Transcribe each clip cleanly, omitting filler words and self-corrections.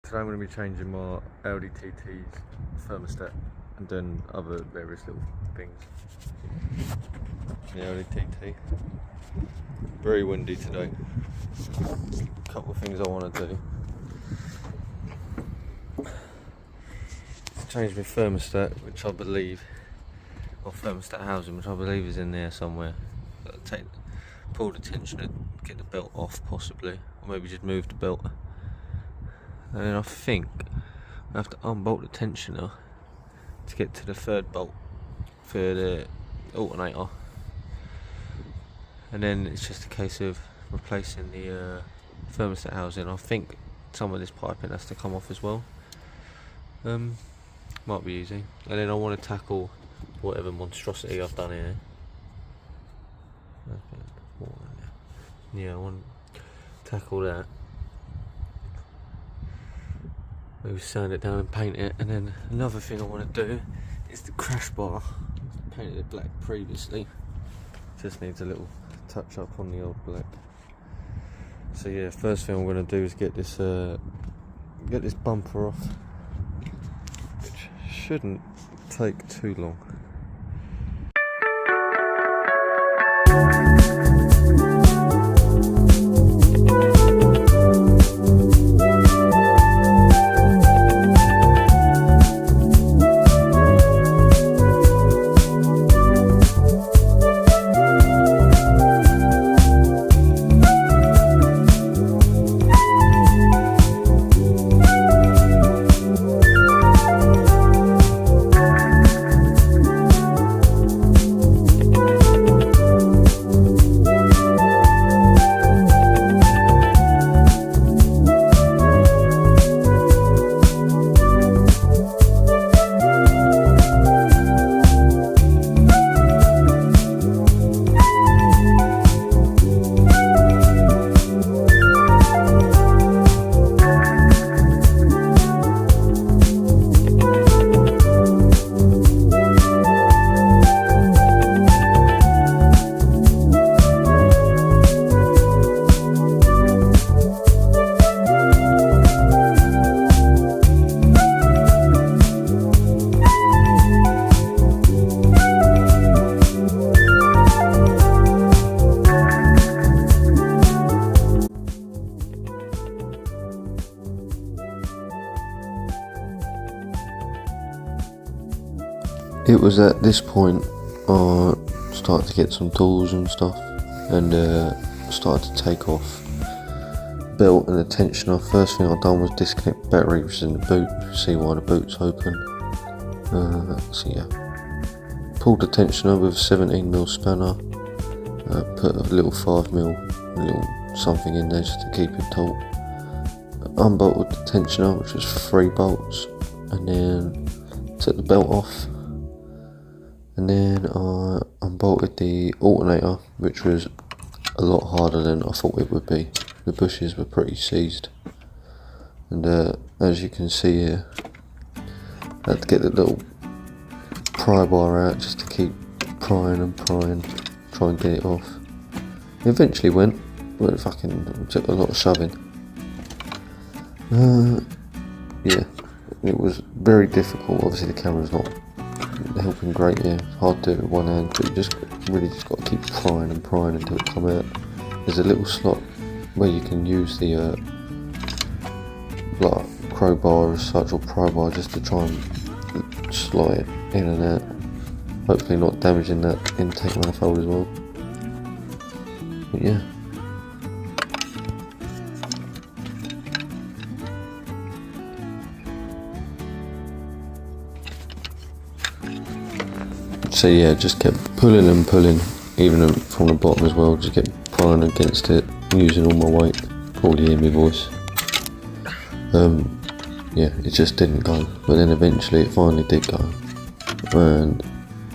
Today I'm going to be changing my AUDI TT's thermostat and doing other various little things. The AUDI TT. Very windy today. A couple of things I want to do. Change my thermostat, which I believe, or thermostat housing, which I believe is in there somewhere. Pull the tensioner, get the belt off possibly, or maybe just move the belt. And then I think I have to unbolt the tensioner to get to the third bolt for the alternator. And then it's just a case of replacing the thermostat housing. I think some of this piping has to come off as well. Might be easy. And then I want to tackle whatever monstrosity I've done here. Yeah, I want to tackle that. Maybe sand it down and paint it. And then another thing I want to do is the crash bar. Painted it black previously. Just needs a little touch up on the old black. So yeah, first thing I'm going to do is get this bumper off, which shouldn't take too long. It was at this point I started to get some tools and stuff, and started to take off the belt and the tensioner. First thing I done was disconnect the battery, which is in the boot. See why the boot's open. So yeah, pulled the tensioner with a 17mm spanner. Put a little 5mm, a little something in there just to keep it taut. Unbolted the tensioner, which was 3 bolts, and then took the belt off. And then I unbolted the alternator, which was a lot harder than I thought it would be. The bushes were pretty seized. And as you can see here, I had to get the little pry bar out just to keep prying and prying, try and get it off. It eventually went, but it took a lot of shoving. Yeah, it was very difficult. Obviously the camera's not helping great here. It's hard to do it with one hand, but you just got to keep prying and prying until it comes out. There's a little slot where you can use the like crowbar as such, or pry bar, just to try and slide it in and out. Hopefully not damaging that intake manifold as well. But yeah. So yeah, just kept pulling and pulling, even from the bottom as well, just kept prying against it, using all my weight. Probably hear my voice. Yeah, it just didn't go, but then eventually it finally did go. And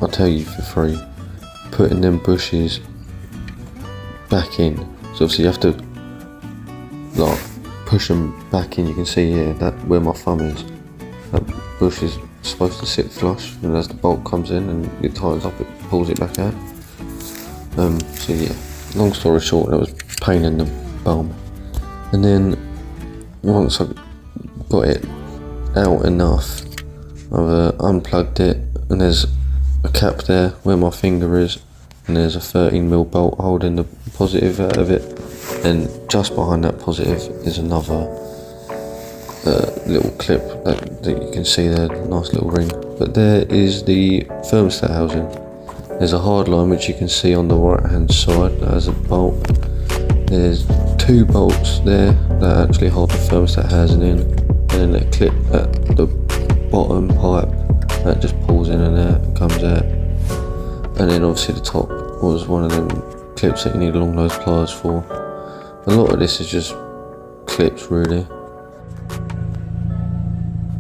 I'll tell you for free, putting them bushes back in, so obviously you have to like push them back in. You can see here that where my thumb is, that bush is supposed to sit flush, and as the bolt comes in and it tightens up, it pulls it back out. So yeah, long story short, that was pain in the bum. And then once I got it out enough, I've unplugged it, and there's a cap there where my finger is, and there's a 13mm bolt holding the positive out of it, and just behind that positive is another little clip that you can see there, nice little ring. But there is the thermostat housing. There's a hard line which you can see on the right hand side that has a bolt. There's 2 bolts there that actually hold the thermostat housing in, and then a clip at the bottom pipe that just pulls in and out and comes out. And then obviously the top was one of them clips that you need long nose pliers for. A lot of this is just clips really.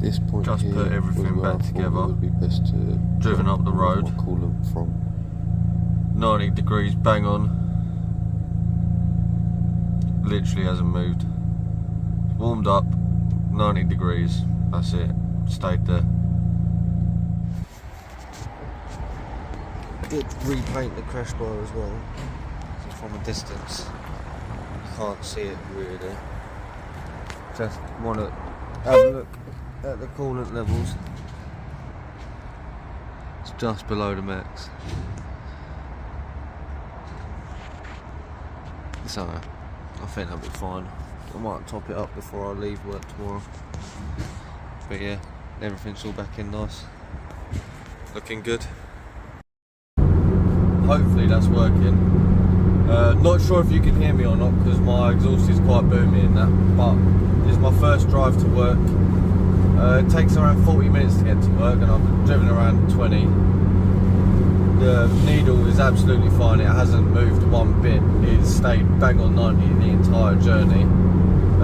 This point just here put everything back together. Would be best to driven up the road. Coolant from 90 degrees bang on. Literally hasn't moved. Warmed up, 90 degrees. That's it. Stayed there. Did repaint the crash bar as well. So from a distance, you can't see it really. Just want to have a look at the coolant levels. It's just below the max. So I think that'll be fine. I might top it up before I leave work tomorrow. But yeah, everything's all back in nice. Looking good. Hopefully that's working. Not sure if you can hear me or not because my exhaust is quite boomy and that, but it's my first drive to work. It takes around 40 minutes to get to work and I've driven around 20. The needle is absolutely fine, it hasn't moved one bit, it's stayed bang on 90 the entire journey.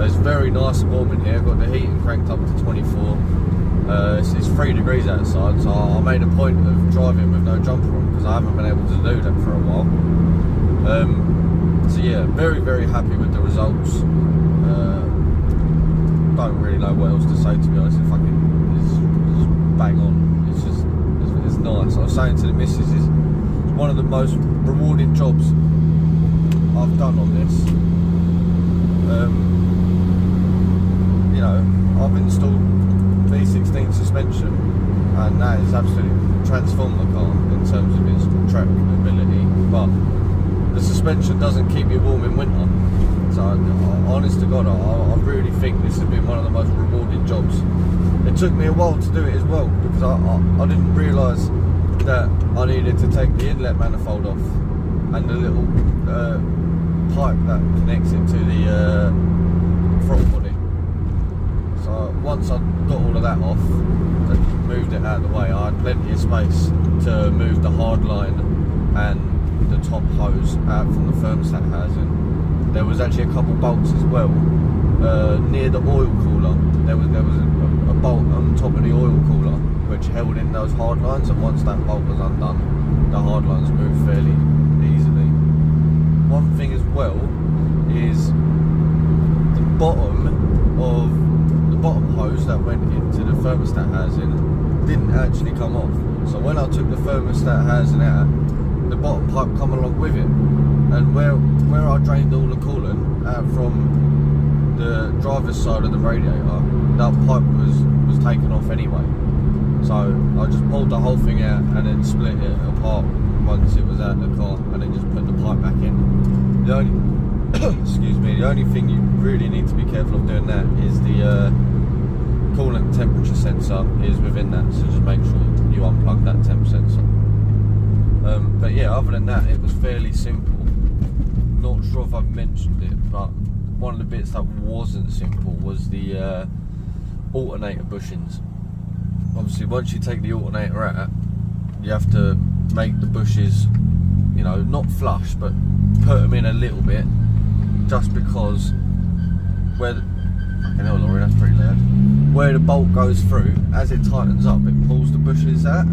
It's very nice and warm in here, I've got the heating cranked up to 24. It's 3 degrees outside, so I made a point of driving with no jumper on because I haven't been able to do that for a while. So yeah, very happy with the results. Don't really know what else to say, to be honest. It's bang on. It's nice. I was saying to the missus, it's one of the most rewarding jobs I've done on this. You know, I've installed V16 suspension, and that has absolutely transformed the car in terms of its track ability. But the suspension doesn't keep you warm in winter. So, honest to God, I really think this has been one of the most rewarding jobs. It took me a while to do it as well because I didn't realise that I needed to take the inlet manifold off and the little pipe that connects it to the throttle body. So once I got all of that off and moved it out of the way, I had plenty of space to move the hard line and the top hose out from the thermostat housing. There was actually a couple bolts as well near the oil cooler. There was a bolt on top of the oil cooler which held in those hard lines, and once that bolt was undone, the hard lines moved fairly easily. One thing as well is the bottom hose that went into the thermostat housing didn't actually come off. So when I took the thermostat housing out, the bottom pipe come along with it, and where I drained all the coolant out from the driver's side of the radiator, that pipe was taken off anyway. So I just pulled the whole thing out and then split it apart once it was out of the car, and then just put the pipe back in. The only excuse me, the only thing you really need to be careful of doing that is the coolant temperature sensor is within that, so just make sure you unplug that temp sensor. But yeah, other than that, it was fairly simple. Not sure if I've mentioned it, but one of the bits that wasn't simple was the alternator bushings. Obviously, once you take the alternator out, you have to make the bushes, you know, not flush, but put them in a little bit, just because where the, fucking hell, Laurie, that's pretty loud. Where the bolt goes through, as it tightens up, it pulls the bushes out.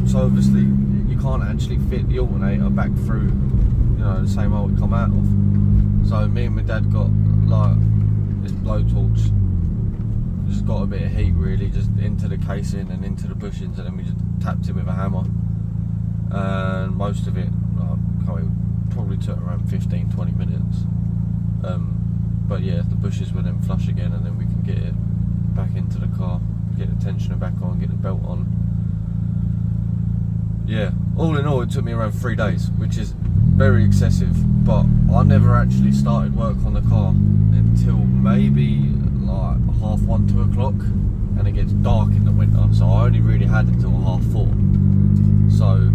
So obviously, you can't actually fit the alternator back through, you know, the same hole it come out of. So me and my dad got like this blowtorch, just got a bit of heat really, just into the casing and into the bushings, and then we just tapped it with a hammer. And most of it, probably took around 15-20 minutes. But yeah, the bushes were then flush again, and then we can get it back into the car, get the tensioner back on, get the belt on. Yeah, all in all it took me around 3 days, which is very excessive, but I never actually started work on the car until maybe like 1:30, 2 o'clock, and it gets dark in the winter, so I only really had it till 4:30. So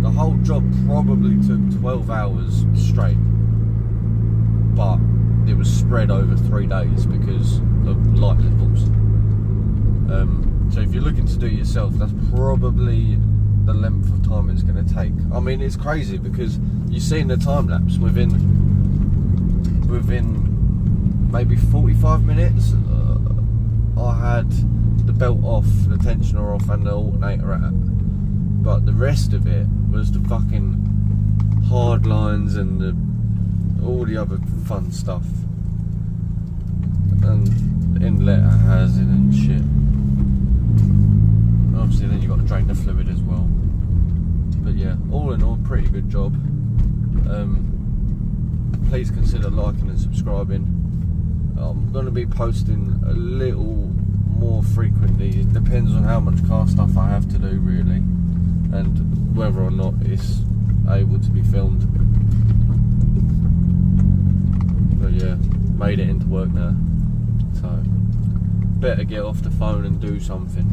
the whole job probably took 12 hours straight, but it was spread over 3 days because of light levels. So if you're looking to do it yourself, that's probably the length of time it's going to take. I mean, it's crazy because you've seen the time lapse within maybe 45 minutes. I had the belt off, the tensioner off, and the alternator at. But the rest of it was the fucking hard lines and all the other fun stuff, and the inlet housing and shit. Obviously then you've got to drain the fluid as well. But yeah, all in all, pretty good job. Please consider liking and subscribing. I'm going to be posting a little more frequently. It depends on how much car stuff I have to do really, and whether or not it's able to be filmed. But yeah, made it into work now, so better get off the phone and do something.